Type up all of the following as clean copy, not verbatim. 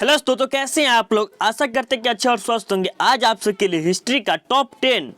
Hello दोस्तों, तो कैसे हैं आप लोग। आशा करते हैं कि अच्छे और स्वस्थ होंगे। आज आप सबके लिए हिस्ट्री का टॉप 10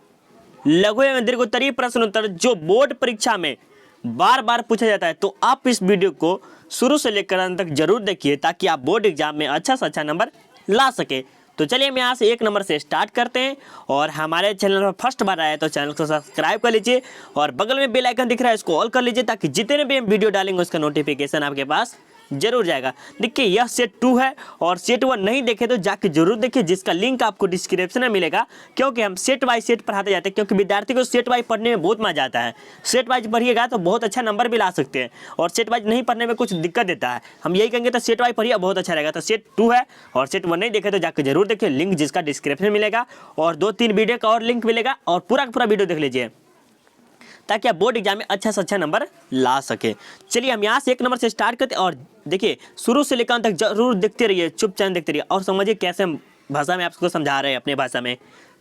लघु एवं दीर्घोत्तरीय प्रश्न उत्तर जो बोर्ड परीक्षा में बार बार पूछा जाता है, तो आप इस वीडियो को शुरू से लेकर अंत तक जरूर देखिए ताकि आप बोर्ड एग्जाम में अच्छा से अच्छा नंबर ला सके। तो चलिए हम यहाँ से 1 नंबर से स्टार्ट करते हैं। और हमारे चैनल पर फर्स्ट बार आए तो चैनल को सब्सक्राइब कर लीजिए और बगल में बेल आइकन दिख रहा है, इसको ऑल कर लीजिए ताकि जितने भी हम वीडियो डालेंगे उसका नोटिफिकेशन आपके पास जरूर जाएगा। देखिए यह सेट 2 है और सेट 1 नहीं देखे तो जाके जरूर देखिए, जिसका लिंक आपको डिस्क्रिप्शन में मिलेगा। क्योंकि हम सेट वाइज सेट पढ़ाते जाते हैं, क्योंकि विद्यार्थी को सेट वाइज पढ़ने में बहुत मजा आता है। सेट वाइज पढ़िएगा तो बहुत अच्छा नंबर भी ला सकते हैं, और सेट वाइज नहीं पढ़ने में कुछ दिक्कत देता है। हम यही कहेंगे तो सेट वाइज पढ़िए, बहुत अच्छा रहेगा। तो सेट 2 है और सेट 1 नहीं देखे तो जाकर जरूर देखिए, लिंक जिसका डिस्क्रिप्शन में मिलेगा, और 2-3 वीडियो का और लिंक मिलेगा, और पूरा का पूरा वीडियो देख लीजिए ताकि आप बोर्ड एग्जाम में अच्छा से अच्छा नंबर ला सके। चलिए हम यहाँ से 1 नंबर से स्टार्ट करते हैं, और देखिए शुरू से लेकर अंत तक जरूर देखते रहिए, चुपचाप देखते रहिए और समझिए कैसे हम भाषा में आपको समझा रहे हैं अपने भाषा में।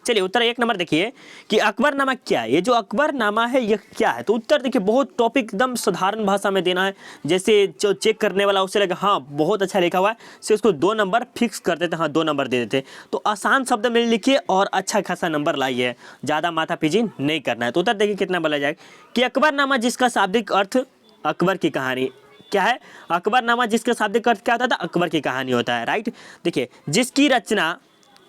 चलिए उत्तर 1 नंबर देखिए कि अकबरनामा क्या है। ये जो अकबरनामा है यह क्या है, तो उत्तर देखिए बहुत टॉपिक एकदम साधारण भाषा में देना है। जैसे जो चेक करने वाला उससे लगा हाँ बहुत अच्छा लिखा हुआ है, से उसको 2 नंबर फिक्स कर देते, हाँ 2 नंबर दे देते। तो आसान शब्द में लिखिए और अच्छा खासा नंबर लाइए, ज़्यादा माथापच्ची नहीं करना है। तो उत्तर देखिए कितना बोला जाए कि अकबरनामा जिसका शाब्दिक अर्थ अकबर की कहानी क्या है। अकबरनामा जिसका शाब्दिक अर्थ क्या होता था, अकबर की कहानी होता है, राइट। देखिए जिसकी रचना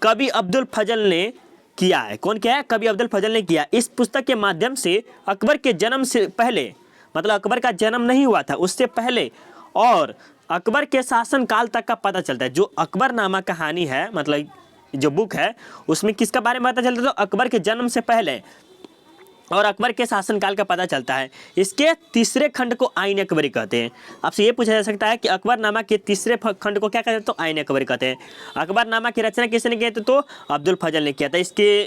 कवि अब्दुल फजल ने किया है। कौन क्या है, कवि अब्दुल फजल ने किया। इस पुस्तक के माध्यम से अकबर के जन्म से पहले, मतलब अकबर का जन्म नहीं हुआ था उससे पहले, और अकबर के शासन काल तक का पता चलता है। जो अकबरनामा कहानी है, मतलब जो बुक है, उसमें किसका बारे में पता चलता है, तो अकबर के जन्म से पहले और अकबर के शासनकाल का पता चलता है। इसके तीसरे खंड को आईन अकबरी कहते हैं। आपसे ये पूछा जा सकता है कि अकबरनामा के तीसरे खंड को क्या कहते हैं, तो आईन अकबरी कहते हैं। अकबरनामा की रचना किसने की थी, तो अब्दुल फजल ने किया था। इसके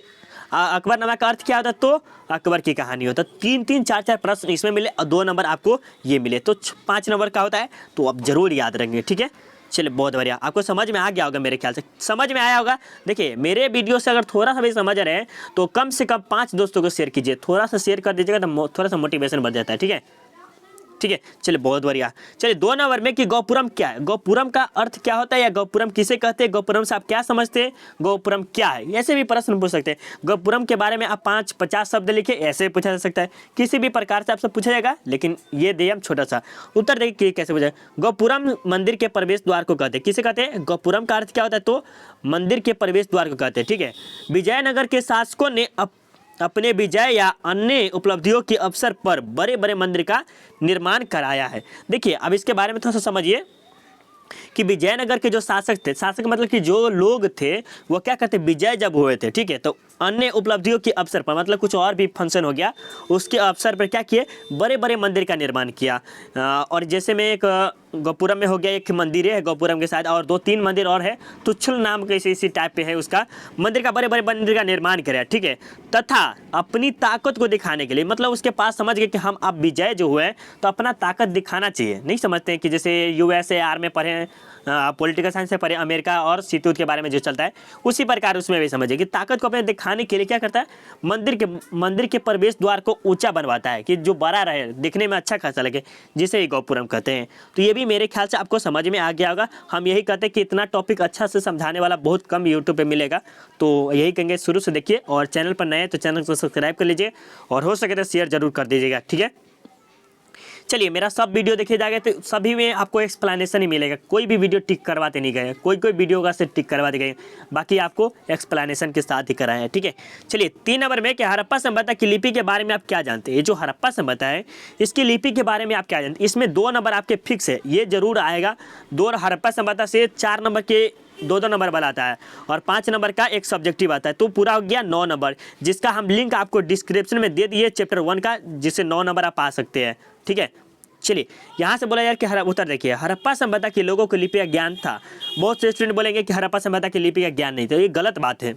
अकबरनामा का अर्थ क्या होता है, तो अकबर की कहानी होता है। 3-3, 4-4 प्रश्न इसमें मिले और 2 नंबर आपको ये मिले, तो 5 नंबर का होता है। तो आप जरूर याद रखेंगे, ठीक है। चलिए बहुत बढ़िया, आपको समझ में आ गया होगा, मेरे ख्याल से समझ में आया होगा। देखिए मेरे वीडियो से अगर थोड़ा सा भी समझ रहे हैं तो कम से कम 5 दोस्तों को शेयर कीजिए, थोड़ा सा शेयर कर दीजिएगा तो थोड़ा सा मोटिवेशन बढ़ जाता है, ठीक है। ठीक है, चलिए बहुत बढ़िया। चलिए 2 नंबर में कि गौपुरम क्या है, गौपुरम का अर्थ क्या होता है, या गौपुरम किसे कहते हैं, गौपुरम से आप क्या समझते हैं, गौपुरम क्या है, ऐसे भी प्रश्न पूछ सकते हैं। गौपुरम के बारे में आप 5-50 शब्द लिखिए, ऐसे पूछा जा सकता है, किसी भी प्रकार से आपसे पूछा जाएगा। लेकिन ये दिए हम छोटा सा उत्तर देखिए कैसे पूछा। गौपुरम मंदिर के प्रवेश द्वार को कहते हैं। किसे कहते हैं, गौपुरम का अर्थ क्या होता है, तो मंदिर के प्रवेश द्वार को कहते हैं, ठीक है। विजयनगर के शासकों ने अपने विजय या अन्य उपलब्धियों के अवसर पर बड़े बड़े मंदिर का निर्माण कराया है। देखिए अब इसके बारे में थोड़ा सा समझिए कि विजयनगर के जो शासक थे, शासक मतलब कि जो लोग थे वो क्या कहते, विजय जब हुए थे, ठीक है, तो अन्य उपलब्धियों के अवसर पर, मतलब कुछ और भी फंक्शन हो गया उसके अवसर पर क्या किए, बड़े बड़े मंदिर का निर्माण किया। और जैसे में एक गौपुरम में हो गया, एक मंदिर है गौपुरम के साथ, और 2-3 मंदिर और है, तुच्छल नाम के इसी टाइप पे है उसका मंदिर का, बड़े बड़े मंदिर का निर्माण कराया, ठीक है। तथा अपनी ताकत को दिखाने के लिए, मतलब उसके पास समझ गए कि हम अब विजय जो हुए तो अपना ताकत दिखाना चाहिए। नहीं समझते हैं कि जैसे USAR में पढ़े, पॉलिटिकल साइंस से पढ़े, अमेरिका और शीतयुद्ध के बारे में जो चलता है उसी प्रकार उसमें भी समझिए कि ताकत को अपने दिखाने के लिए क्या करता है, मंदिर के प्रवेश द्वार को ऊंचा बनवाता है कि जो बड़ा रहे, दिखने में अच्छा खासा लगे, जिसे ही गौपुरम कहते हैं। तो ये भी मेरे ख्याल से आपको समझ में आ गया होगा। हम यही कहते हैं कि इतना टॉपिक अच्छा से समझाने वाला बहुत कम यूट्यूब पे मिलेगा, तो यही कहेंगे शुरू से देखिए, और चैनल पर नए तो चैनल को सब्सक्राइब कर लीजिए, और हो सके तो शेयर जरूर कर दीजिएगा, ठीक है। चलिए मेरा सब वीडियो देखिए जाएगा तो सभी में आपको एक्सप्लेनेशन ही मिलेगा, कोई भी वीडियो टिक करवाते नहीं गए, कोई वीडियो का से टिक करवाते गए, बाकी आपको एक्सप्लेनेशन के साथ ही कराए हैं, ठीक है। चलिए 3 नंबर में कि हड़प्पा सभ्यता की लिपि के बारे में आप क्या जानते हैं। ये जो हड़प्पा सभ्यता है इसकी लिपि के बारे में आप क्या जानते हैं, इसमें 2 नंबर आपके फिक्स है, ये जरूर आएगा। 2 हड़प्पा सभ्यता से 4 नंबर के 2-2 नंबर वाला आता है, और 5 नंबर का एक सब्जेक्टिव आता है, तो पूरा हो गया 9 नंबर, जिसका हम लिंक आपको डिस्क्रिप्शन में दे दिए चैप्टर 1 का, जिससे 9 नंबर आप पा सकते हैं, ठीक है। चलिए यहाँ से बोला यार कि उत्तर देखिए, हड़प्पा सभ्यता के लोगों को लिपि का ज्ञान था। बहुत से स्टूडेंट बोलेंगे कि हड़प्पा सभ्यता की लिपि का ज्ञान नहीं था, ये गलत बात है।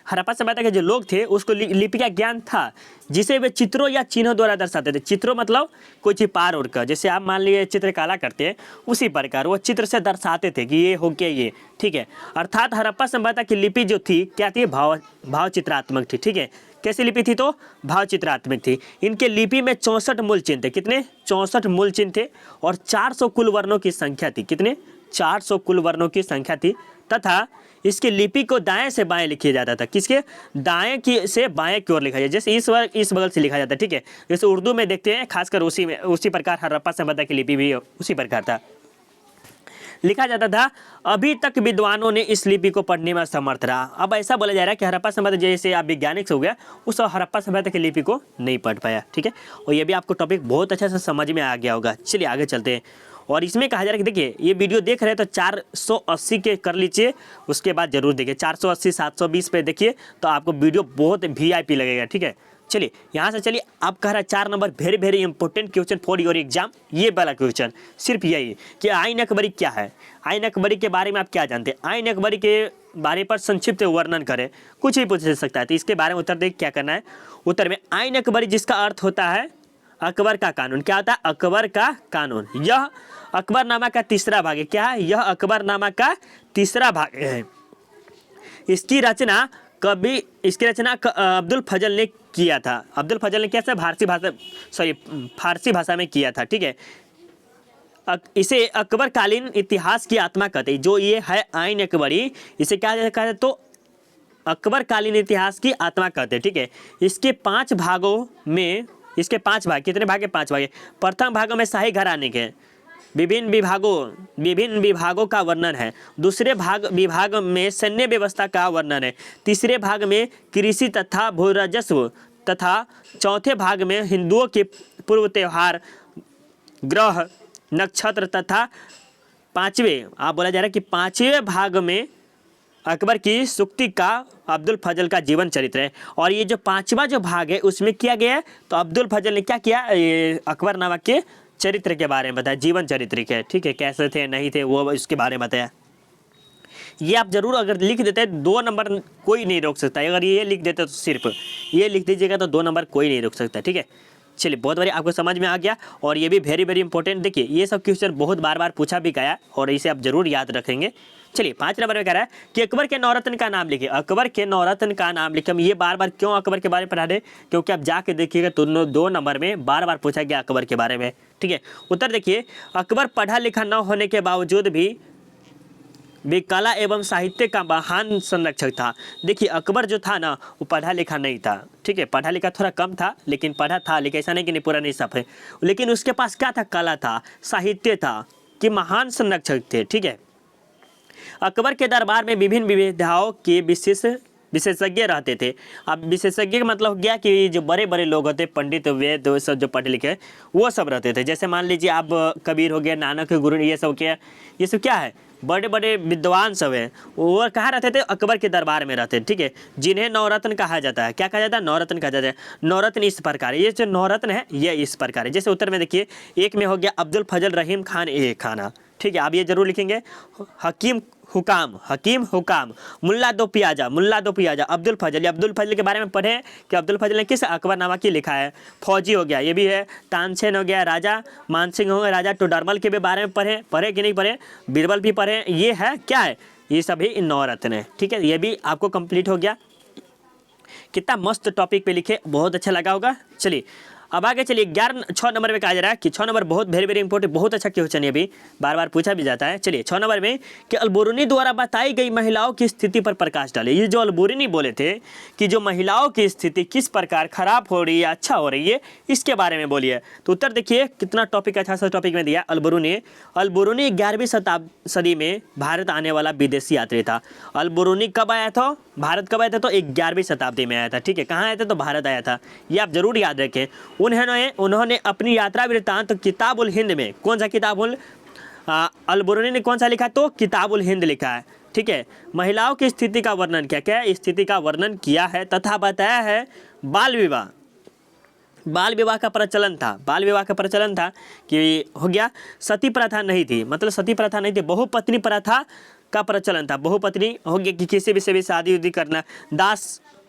हड़प्पा सभ्यता के जो लोग थे उसको लिपि का ज्ञान था, जिसे वे चित्रों या चिन्हों द्वारा दर्शाते थे। चित्रों मतलब कोई चीज पार उड़ कर, जैसे आप मान लीजिए चित्रकला करते हैं उसी प्रकार वो चित्र से दर्शाते थे कि ये हो गया ये, ठीक है। अर्थात हड़प्पा सभ्यता की लिपि जो थी क्या थी, भाव चित्रात्मक थी, ठीक है। कैसी लिपि थी तो भाव चित्रात्मक थी। इनके लिपि में 64 मूल चिन्ह थे। कितने? 64 मूल चिन्ह थे और 400 कुल वर्णों की संख्या थी। कितने? 400 कुल वर्णों की संख्या थी। तथा इसके लिपि को दाएं से बाएं लिखा जाता था। किसके? दाएं की से बाएं की ओर लिखा जाए, जैसे इस बगल से लिखा जाता है, ठीक है। जैसे उर्दू में देखते हैं खासकर उसी प्रकार हड़प्पा सभ्यता की लिपि भी उसी प्रकार था, लिखा जाता था। अभी तक विद्वानों ने इस लिपि को पढ़ने में असमर्थ रहा। अब ऐसा बोला जा रहा है कि हड़प्पा सभ्यता जैसे आप वैज्ञानिक से हो गया, उस हड़प्पा सभ्यता की लिपि को नहीं पढ़ पाया, ठीक है। और ये भी आपको टॉपिक बहुत अच्छे से समझ में आ गया होगा। चलिए आगे चलते हैं। और इसमें कहा जा रहा है कि देखिए ये वीडियो देख रहे हैं तो 480 के कर लीजिए, उसके बाद जरूर देखिए 480 720 पे देखिए तो आपको वीडियो बहुत VIP लगेगा, ठीक है। चलिए यहाँ से चलिए, आप कह रहा है 4 number very very important question for your exam. ये वाला क्वेश्चन सिर्फ यही कि आइन अकबरी क्या है, आइन अकबरी के बारे में आप क्या जानते हैं, आइन अकबरी के बारे पर संक्षिप्त वर्णन करें, कुछ भी पूछ सकता है। तो इसके बारे में उत्तर देख क्या करना है। उत्तर में आइन अकबरी जिसका अर्थ होता है अकबर का कानून। क्या होता है? अकबर का कानून। यह अकबरनामा का तीसरा भाग है। क्या है? यह अकबरनामा का तीसरा भाग है। इसकी रचना अब्दुल फजल ने किया था। अब्दुल फजल ने कैसे? फारसी भाषा में किया था, ठीक है। इसे अकबरकालीन इतिहास की आत्मा कहते हैं। जो ये है आइन अकबरी, इसे क्या कहते हैं तो अकबरकालीन इतिहास की आत्मा कहते हैं, ठीक है। इसके 5 भागों में, इसके 5 भाग, कितने भाग है? 5 भाग है। प्रथम भाग में शाही घराने के विभिन्न विभागों का वर्णन है। दूसरे विभाग में सैन्य व्यवस्था का वर्णन है। तीसरे भाग में कृषि तथा भूराजस्व तथा चौथे भाग में हिंदुओं के पूर्व त्योहार, ग्रह, नक्षत्र तथा पांचवें, आप बोला जा रहा है कि 5वें भाग में अकबर की सुक्ति का अब्दुल फजल का जीवन चरित्र है। और ये जो 5वां जो भाग है उसमें किया गया है तो अब्दुल फजल ने क्या किया, अकबरनामा के चरित्र के बारे में बताया, जीवन चरित्र के, ठीक है। कैसे थे नहीं थे वो उसके बारे में बताया। ये आप जरूर अगर लिख देते हैं 2 नंबर कोई नहीं रोक सकता। अगर ये लिख देते तो सिर्फ ये लिख दीजिएगा तो 2 नंबर कोई नहीं रोक सकता, ठीक है। चलिए बहुत बारी आपको समझ में आ गया। और ये भी वेरी वेरी इंपॉर्टेंट, देखिए ये सब क्वेश्चन बहुत बार बार पूछा भी गया और इसे आप जरूर याद रखेंगे। चलिए 5 नंबर में कह रहा है कि अकबर के नौरत्न का नाम लिखिए। अकबर के नौरत्न का नाम लिखिए। हम ये बार बार क्यों अकबर के बारे में पढ़ा रहे, क्योंकि आप जाके देखिएगा तो 2 नंबर में बार बार पूछा गया अकबर के बारे में, ठीक है। उत्तर देखिए, अकबर पढ़ा लिखा न होने के बावजूद भी कला एवं साहित्य का महान संरक्षक था। देखिए अकबर जो था ना वो पढ़ा लिखा नहीं था, ठीक है। पढ़ा लिखा थोड़ा कम था लेकिन पढ़ा था, लेकिन ऐसा नहीं कि नहीं पूरा नहीं सब है। लेकिन उसके पास क्या था? कला था, साहित्य था, कि महान संरक्षक थे, ठीक है। अकबर के दरबार में विभिन्न विविधाओं के विशेषज्ञ रहते थे। अब विशेषज्ञ का मतलब हो गया कि जो बड़े बड़े लोग होते, पंडित, वेद, सब जो पढ़े लिखे वो सब रहते थे। जैसे मान लीजिए आप कबीर हो गया, नानक, गुरु, ये सब क्या है? बड़े बड़े विद्वान सब हैं। वो कहाँ रहते थे? अकबर के दरबार में रहते थे, ठीक है। जिन्हें नवरत्न कहा जाता है। क्या कहा जाता है? नवरत्न कहा जाता है। नवरत्न इस प्रकार है, ये जो नवरत्न है ये इस प्रकार है। जैसे उत्तर में देखिए, एक में हो गया अब्दुल फजल रहीम खान ए खाना, ठीक है। आप ये जरूर लिखेंगे। हकीम हुकाम, मुल्ला दो पियाजा, अब्दुल फजल के बारे में पढ़े कि अब्दुल फजल ने किस अकबरनामा की लिखा है। फौजी हो गया, ये भी है। तानसेन हो गया, राजा मानसिंह हो गया, राजा टोडरमल के भी बारे में पढ़े कि नहीं पढ़े, बीरबल भी पढ़े। ये है क्या है? ये सभी नवरत्न है, ठीक है। ये भी आपको कंप्लीट हो गया। कितना मस्त टॉपिक पे लिखे, बहुत अच्छा लगा होगा। चलिए अब आगे चलिए 6 नंबर में कहा जा रहा है कि 6 नंबर बहुत वेरी वेरी इंपॉर्टेंट, बहुत अच्छा क्वेश्चन है, भी बार बार पूछा भी जाता है। चलिए 6 नंबर में कि अलबरूनी द्वारा बताई गई महिलाओं की स्थिति पर प्रकाश डाले। ये जो अलबरूनी बोले थे कि जो महिलाओं की स्थिति किस प्रकार खराब हो रही है, अच्छा हो रही है, इसके बारे में बोलिए। तो उत्तर देखिए कितना टॉपिक अच्छा सा टॉपिक में दिया। अलबरूनी 11वीं सदी में भारत आने वाला विदेशी यात्री था। अलबरूनी कब आया था? भारत कब आया था? तो 11वीं शताब्दी में आया था, ठीक है। कहाँ आया था? तो भारत आया था। ये आप जरूर याद रखें। उन्होंने अपनी यात्रा वृत्तांत किताबुल हिंद में, कौन सा किताबुल, अलबरूनी ने कौन सा लिखा? तो किताबुल हिंद लिखा है, ठीक है। महिलाओं की स्थिति का वर्णन किया, क्या स्थिति का वर्णन किया है तथा बताया है बाल विवाह का प्रचलन था कि हो गया। सती प्रथा नहीं थी, मतलब सती प्रथा नहीं थी, बहुपत्नी प्रथा का प्रचलन था। बहुपत्नी हो गया कि किसी भी से भी शादी उदी करना।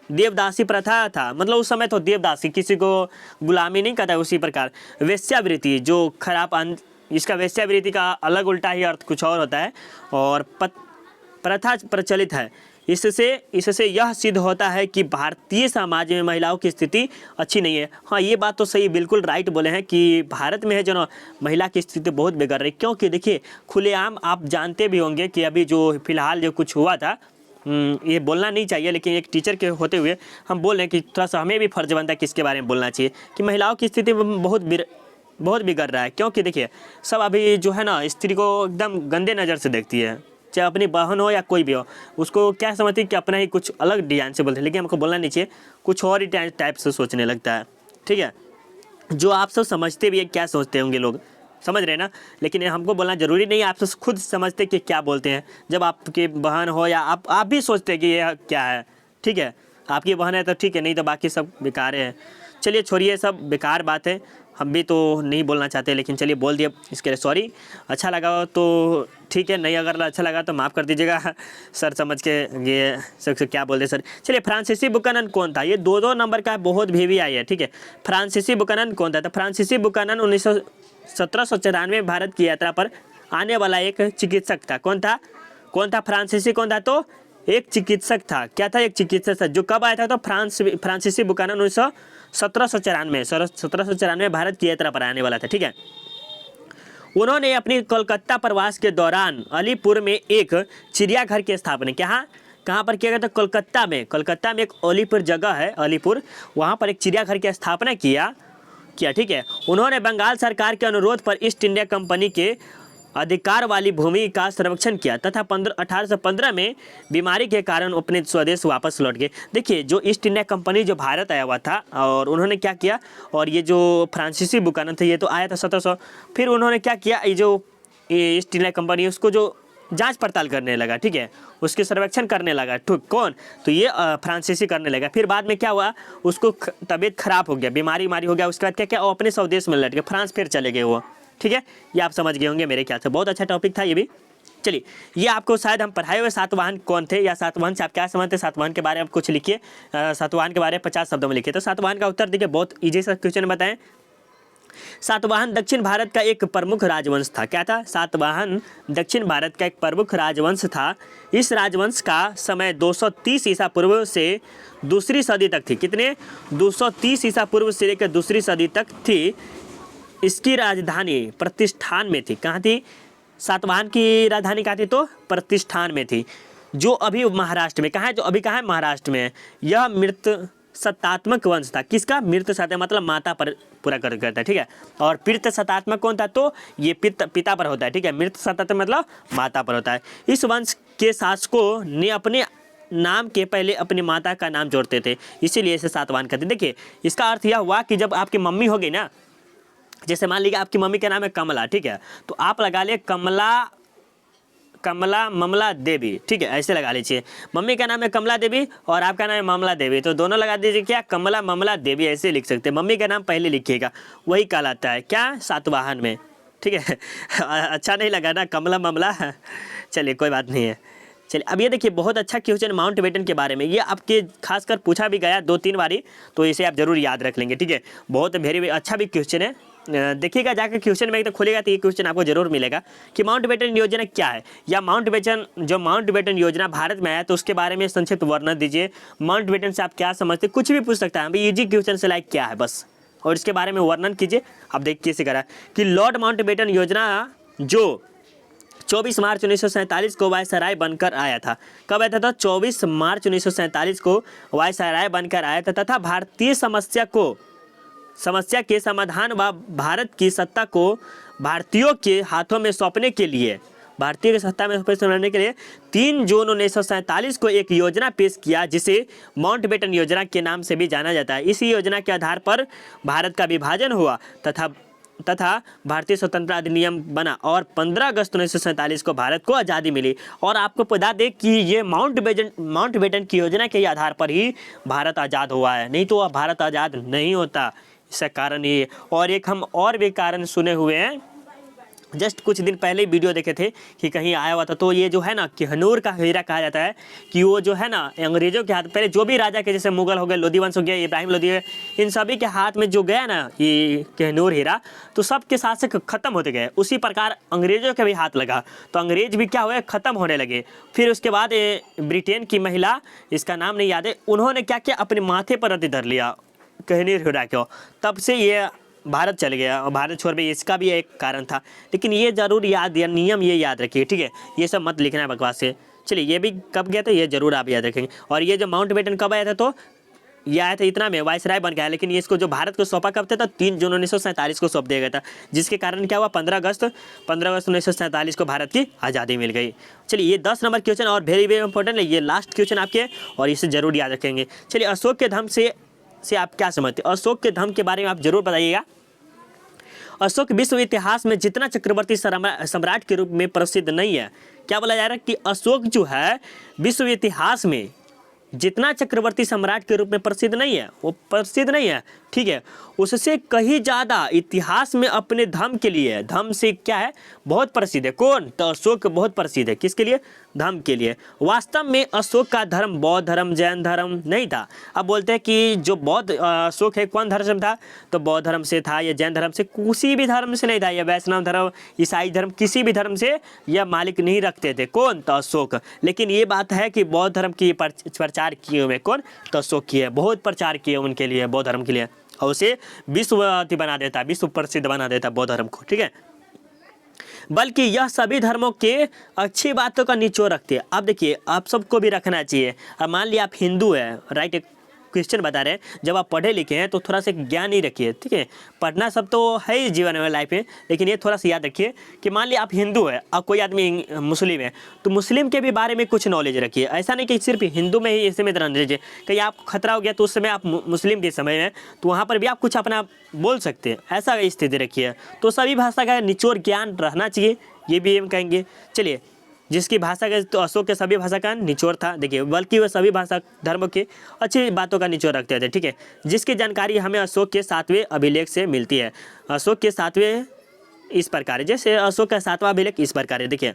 देवदासी प्रथा था, मतलब उस समय तो देवदासी, किसी को गुलामी नहीं करता। उसी प्रकार वेश्यावृत्ति, जो खराब इसका वेश्यावृत्ति का अलग उल्टा ही अर्थ कुछ और होता है। और प्रथा प्रचलित है। इससे यह सिद्ध होता है कि भारतीय समाज में महिलाओं की स्थिति अच्छी नहीं है। हाँ, ये बात तो सही, बिल्कुल राइट बोले हैं कि भारत में है जो ना महिला की स्थिति बहुत बिगड़ रही। क्योंकि देखिए खुलेआम आप जानते भी होंगे कि अभी जो फिलहाल जो कुछ हुआ था, ये बोलना नहीं चाहिए, लेकिन एक टीचर के होते हुए हम बोल रहे हैं कि थोड़ा सा हमें भी फर्ज बनता है कि इसके बारे में बोलना चाहिए कि महिलाओं की स्थिति बहुत बिगड़ रहा है। क्योंकि देखिए सब अभी जो है ना स्त्री को एकदम गंदे नज़र से देखती है, चाहे अपनी बहन हो या कोई भी हो, उसको क्या समझती है कि अपना ही कुछ अलग डिजाइन से बोलते हैं। लेकिन हमको बोलना नहीं चाहिए, कुछ और ही टाइप से सोचने लगता है। ठीक है, जो आप सब समझते भी है क्या सोचते होंगे लोग, समझ रहे हैं ना। लेकिन हमको बोलना ज़रूरी नहीं है, आप सब खुद समझते कि क्या बोलते हैं। जब आपकी बहन हो या आप भी सोचते हैं कि ये क्या है। ठीक है, आपकी बहन है तो ठीक है, नहीं तो बाकी सब बेकार है। चलिए छोड़िए, सब बेकार बात है, हम भी तो नहीं बोलना चाहते, लेकिन चलिए बोल दिया, इसके लिए सॉरी। अच्छा लगा तो ठीक है, नहीं अगर अच्छा लगा तो माफ़ कर दीजिएगा सर समझ के। ये सर क्या बोलते सर। चलिए फ्रांसीसी बुकनन कौन था, ये 2-2 नंबर का बहुत भी आई है। ठीक है, फ्रांसीसी बुकनन कौन था। तो फ्रांसीसी बुकनन 1794 में भारत की यात्रा पर आने वाला एक चिकित्सक था। कौन था फ्रांसीसी कौन था, तो एक चिकित्सक था। क्या था, एक चिकित्सक था। जो कब आया था, तो फ्रांसीसी बुकनन 1794 भारत की यात्रा पर आने वाला था। ठीक है, उन्होंने अपनी कोलकाता प्रवास के दौरान अलीपुर में एक चिड़ियाघर की स्थापना कहाँ पर किया गया था, कोलकाता में एक अलीपुर जगह है, अलीपुर, वहाँ पर एक चिड़ियाघर की स्थापना किया। ठीक है, उन्होंने बंगाल सरकार के अनुरोध पर ईस्ट इंडिया कंपनी के अधिकार वाली भूमि का संरक्षण किया तथा 1815 में बीमारी के कारण अपने स्वदेश वापस लौट गए। देखिए जो ईस्ट इंडिया कंपनी जो भारत आया हुआ था, और उन्होंने क्या किया, और ये जो फ्रांसीसी बुकानन थे ये तो आया था 1700। फिर उन्होंने क्या किया, ये जो ईस्ट इंडिया कंपनी उसको जो जांच पड़ताल करने लगा। ठीक है, उसके सर्वेक्षण करने लगा। ठीक, कौन, तो ये फ्रांसीसी करने लगा। फिर बाद में क्या हुआ, उसको तबीयत खराब हो गया, बीमारी हो गया। उसके बाद क्या क्या, वो अपने स्वदेश में लौट गए, फ्रांस फिर चले गए वो। ठीक है, ये आप समझ गए होंगे मेरे ख्याल से। बहुत अच्छा टॉपिक था ये भी। चलिए, ये आपको शायद हम पढ़ाए हुए सातवाहन कौन थे, या सातवाहन से आप क्या समझते हैं, सातवाहन के बारे में कुछ लिखिए। सातवाहन के बारे में 50 शब्दों में लिखिए। तो सातवाहन का उत्तर देखिए, बहुत ईजी सा क्वेश्चन बताएं। सातवाहन दक्षिण भारत का एक प्रमुख राजवंश था। क्या था, सातवाहन दक्षिण भारत का एक प्रमुख राजवंश था। इस राजवंश का समय 230 ईसा पूर्व से दूसरी सदी तक थी। कितने, 230 ईसा पूर्व से लेकर दूसरी सदी तक थी। इसकी राजधानी प्रतिष्ठान में थी। कहाँ थी, सातवाहन की राजधानी कहाँ थी, तो प्रतिष्ठान में थी, जो अभी महाराष्ट्र में। कहाँ है, जो अभी कहाँ है, महाराष्ट्र में है। यह मृत सत्तात्मक वंश था। किसका, मृत सत्ता मतलब माता पर पूरा करता है। ठीक है, और पितृ सत्तात्मक कौन था, तो ये पिता पर होता है। ठीक है, मृत सत्तात्मक मतलब माता पर होता है। इस वंश के शासकों ने अपने नाम के पहले अपनी माता का नाम जोड़ते थे, इसीलिए इसे सातवाहन कहते। देखिए इसका अर्थ यह हुआ कि जब आपकी मम्मी होगी ना, जैसे मान लीजिए आपकी मम्मी का नाम है कमला। ठीक है, तो आप लगा लिए कमला ममला देवी। ठीक है, ऐसे लगा लीजिए। मम्मी का नाम है कमला देवी और आपका नाम है ममला देवी, तो दोनों लगा दीजिए क्या, कमला ममला देवी, ऐसे लिख सकते हैं। मम्मी का नाम पहले लिखिएगा, वही कहलाता है क्या, सातवाहन में। ठीक है अच्छा नहीं लगा ना, कमला ममला चलिए कोई बात नहीं है। चलिए अब ये देखिए, बहुत अच्छा क्वेश्चन माउंटबेटन के बारे में। ये आपके खासकर पूछा भी गया 2-3 बारी, तो इसे आप जरूर याद रख लेंगे। ठीक है, बहुत वेरी अच्छा भी क्वेश्चन है। देखिएगा जाकर क्वेश्चन में तो खोलेगा तो ये क्वेश्चन आपको जरूर मिलेगा कि माउंटबेटन योजना क्या है, या माउंटबेटन योजना भारत में आया तो उसके बारे में संक्षिप्त वर्णन दीजिए। माउंटबेटन से आप क्या समझते, कुछ भी पूछ सकता है। अभी इजी क्वेश्चन से लाइक क्या है बस, और इसके बारे में वर्णन कीजिए। अब देखिए कैसे करा कि लॉर्ड माउंटबेटन योजना जो 24 मार्च 1947 को वायसराय बनकर आया था। कब आया था, 24 मार्च 1947 को वायसराय बनकर आया था, तथा भारतीय समस्या के समाधान व भारत की सत्ता को भारतीयों के हाथों में सौंपने के लिए, भारतीय की सत्ता में सौंपने के लिए 3 जून 1947 को एक योजना पेश किया, जिसे माउंटबेटन योजना के नाम से भी जाना जाता है। इसी योजना के आधार पर भारत का विभाजन हुआ तथा भारतीय स्वतंत्रता अधिनियम बना और 15 अगस्त 1947 को भारत को आज़ादी मिली। और आपको बता दें कि ये माउंटबेटन की योजना के आधार पर ही भारत आज़ाद हुआ है, नहीं तो भारत आज़ाद नहीं होता। इसका कारण ये, और एक हम और भी कारण सुने हुए हैं, जस्ट कुछ दिन पहले ही वीडियो देखे थे कि कहीं आया हुआ था। तो ये जो है ना कोहिनूर का हीरा कहा जाता है कि वो जो है ना अंग्रेजों के हाथ, पहले जो भी राजा के, जैसे मुगल हो गए, लोधी वंश हो गया, इब्राहिम लोधी, इन सभी के हाथ में जो गया ना ये कोहिनूर हीरा, तो सबके शासक खत्म होते गए। उसी प्रकार अंग्रेजों के भी हाथ लगा तो अंग्रेज भी क्या हुए, खत्म होने लगे। फिर उसके बाद ब्रिटेन की महिला, इसका नाम नहीं याद है, उन्होंने क्या किया, अपने माथे पर रद्द धर लिया कोहिनूर हीरा को। तब से ये भारत चल गया और भारत छोड़ भी, इसका भी एक कारण था। लेकिन ये जरूर याद, या नियम ये याद रखिए, ठीक है, ये सब मत लिखना है बकवास से। चलिए ये भी कब गया था ये जरूर आप याद रखेंगे। और ये जो माउंटबेटन कब आया था, तो ये आया था इतना में वायसराय बन गया। लेकिन ये इसको जो भारत को सौंपा कब था, 3 जून 1947 को सौंप दिया गया था, जिसके कारण क्या हुआ, 15 अगस्त 1947 को भारत की आज़ादी मिल गई। चलिए ये 10 नंबर क्वेश्चन और वेरी वेरी इंपॉर्टेंट है, ये लास्ट क्वेश्चन आपके, और इसे जरूर याद रखेंगे। चलिए अशोक के धर्म से आप क्या समझते हैं, अशोक के धर्म के बारे में आप जरूर बताइएगा। अशोक विश्व इतिहास में जितना चक्रवर्ती सम्राट के रूप में प्रसिद्ध नहीं है। क्या बोला जा रहा है कि अशोक जो है विश्व इतिहास में जितना चक्रवर्ती सम्राट के रूप में प्रसिद्ध नहीं है, वो प्रसिद्ध नहीं है, ठीक है, उससे कहीं ज़्यादा इतिहास में अपने धर्म के लिए, धर्म से क्या है, बहुत प्रसिद्ध है। कौन, तो अशोक बहुत प्रसिद्ध है, किसके लिए, धर्म के लिए। वास्तव में अशोक का धर्म बौद्ध धर्म, जैन धर्म नहीं था। अब बोलते हैं कि जो बौद्ध अशोक है कौन धर्म से था, तो बौद्ध धर्म से था, या जैन धर्म से, किसी भी धर्म से नहीं था, या वैष्णव धर्म, ईसाई धर्म, किसी भी धर्म से यह मालिक नहीं रखते थे। कौन, तो अशोक। लेकिन ये बात है कि बौद्ध धर्म की प्रचार किए हुए कौन, तो अशोक किए, बहुत प्रचार किए उनके लिए, बौद्ध धर्म के लिए, और उसे विश्व बना देता, विश्व प्रसिद्ध बना देता बौद्ध धर्म को, ठीक है। बल्कि यह सभी धर्मों के अच्छी बातों का निचोड़ रखते हैं। अब देखिए आप सबको भी रखना चाहिए। अब मान लिया आप हिंदू है, राइट, एक क्वेश्चन बता रहे हैं, जब आप पढ़े लिखे हैं तो थोड़ा सा ज्ञान ही रखिए, ठीक है। पढ़ना सब तो है ही जीवन में, लाइफ में, लेकिन ये थोड़ा सा याद रखिए कि मान लिया आप हिंदू है और कोई आदमी मुस्लिम है, तो मुस्लिम के भी बारे में कुछ नॉलेज रखिए। ऐसा नहीं कि सिर्फ हिंदू में ही ऐसे में रहना चाहिए। कहीं आप खतरा हो गया तो उस समय आप मुस्लिम के समय में, तो वहाँ पर भी आप कुछ अपना बोल सकते हैं, ऐसा स्थिति रखिए। तो सभी भाषा का निचोड़ ज्ञान रहना चाहिए, ये भी हम कहेंगे। चलिए जिसकी भाषा का, तो अशोक के सभी भाषा का निचोड़ था, देखिए, बल्कि वह सभी भाषा धर्मों की अच्छी बातों का निचोड़ रखते थे, ठीक है, जिसकी जानकारी हमें अशोक के 7वें अभिलेख से मिलती है। अशोक के 7वें इस प्रकार है, जैसे अशोक का 7वां अभिलेख इस प्रकार है, देखिए,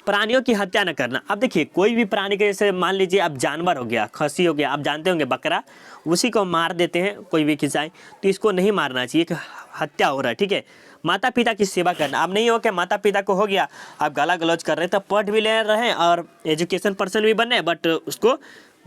प्राणियों की हत्या न करना। अब देखिए कोई भी प्राणी के, जैसे मान लीजिए आप जानवर हो गया, खसी हो गया, आप जानते होंगे बकरा, उसी को मार देते हैं कोई भी किसाई, तो इसको नहीं मारना चाहिए, हत्या हो रहा है, ठीक है। माता पिता की सेवा करना। अब नहीं हो क्या, माता पिता को हो गया आप गाला गलौज कर रहे हैं, तब पढ़ भी ले रहे हैं और एजुकेशन पर्सन भी बन रहे हैं, बट उसको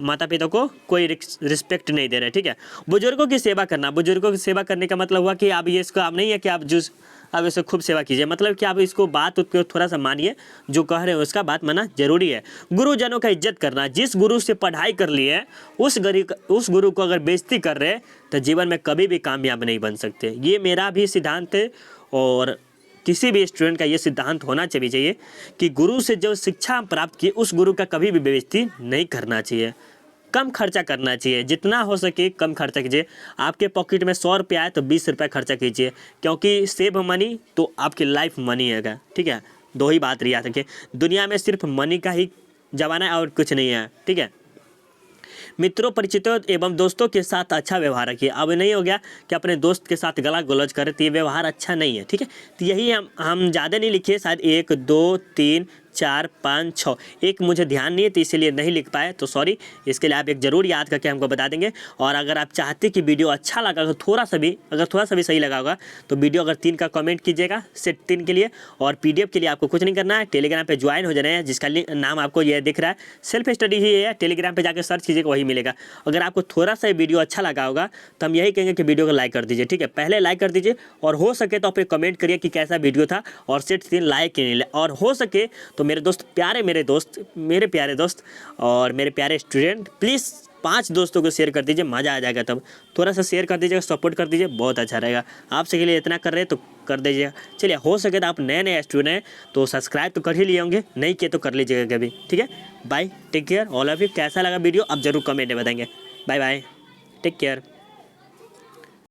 माता पिता को कोई रिस्पेक्ट नहीं दे रहे, ठीक है। बुजुर्गों की सेवा करना। बुजुर्गों की सेवा करने का मतलब हुआ कि आप ये, इसको आप नहीं है कि आप इसे खूब सेवा कीजिए, मतलब कि आप इसको बात को थोड़ा सा मानिए, जो कह रहे हैं उसका बात मानना जरूरी है। गुरुजनों का इज्जत करना। जिस गुरु से पढ़ाई कर ली है उस गुरु को अगर बेइज्जती कर रहे हैं तो जीवन में कभी भी कामयाब नहीं बन सकते। ये मेरा भी सिद्धांत है और किसी भी स्टूडेंट का ये सिद्धांत होना चाहिए कि गुरु से जो शिक्षा प्राप्त की उस गुरु का कभी भी बेइज्जती नहीं करना चाहिए। कम खर्चा करना चाहिए, जितना हो सके कम खर्चा कीजिए। आपके पॉकेट में 100 रुपये आए तो 20 रुपये खर्चा कीजिए, क्योंकि सेव मनी तो आपकी लाइफ मनी है, ठीक है। दो ही बात याद रखिए, दुनिया में सिर्फ मनी का ही जमाना है और कुछ नहीं है, ठीक है। मित्रों, परिचितों एवं दोस्तों के साथ अच्छा व्यवहार रखिए। अब नहीं हो गया कि अपने दोस्त के साथ गला गलौज करें, तो ये व्यवहार अच्छा नहीं है, ठीक है। तो यही हम ज़्यादा नहीं लिखिए, शायद 1 2 3 4 5 6, एक मुझे ध्यान नहीं है तो इसीलिए नहीं लिख पाए, तो सॉरी। इसके लिए आप एक ज़रूर याद करके हमको बता देंगे। और अगर आप चाहते कि वीडियो अच्छा लगा तो थोड़ा सा भी सही लगा होगा तो वीडियो अगर 3 का कमेंट कीजिएगा, सेट 3 के लिए। और PDF के लिए आपको कुछ नहीं करना है, टेलीग्राम पे ज्वाइन हो जाना है, जिसका नाम आपको ये दिख रहा है, सेल्फ स्टडी ही है, टेलीग्राम पे जाकर सर्च कीजिएगा, वही मिलेगा। अगर आपको थोड़ा सा वीडियो अच्छा लगा होगा तो हम यही कहेंगे कि वीडियो को लाइक कर दीजिए, ठीक है। पहले लाइक कर दीजिए और हो सके तो आप कमेंट करिए कि कैसा वीडियो था और सेट 3 लाइक के लिए। और हो सके तो मेरे प्यारे दोस्त और मेरे प्यारे स्टूडेंट, प्लीज़ 5 दोस्तों को शेयर कर दीजिए, मज़ा आ जाएगा। तब थोड़ा सा शेयर कर दीजिएगा, सपोर्ट कर दीजिए, बहुत अच्छा रहेगा। आपसे के लिए इतना कर रहे हैं तो कर दीजिएगा। चलिए, हो सके तो आप नए स्टूडेंट हैं तो सब्सक्राइब तो कर ही लिए होंगे, नहीं किए तो कर लीजिएगा कभी, ठीक है। Bye, take care all of you. कैसा लगा वीडियो आप जरूर कमेंट में बताएंगे। Bye bye, take care.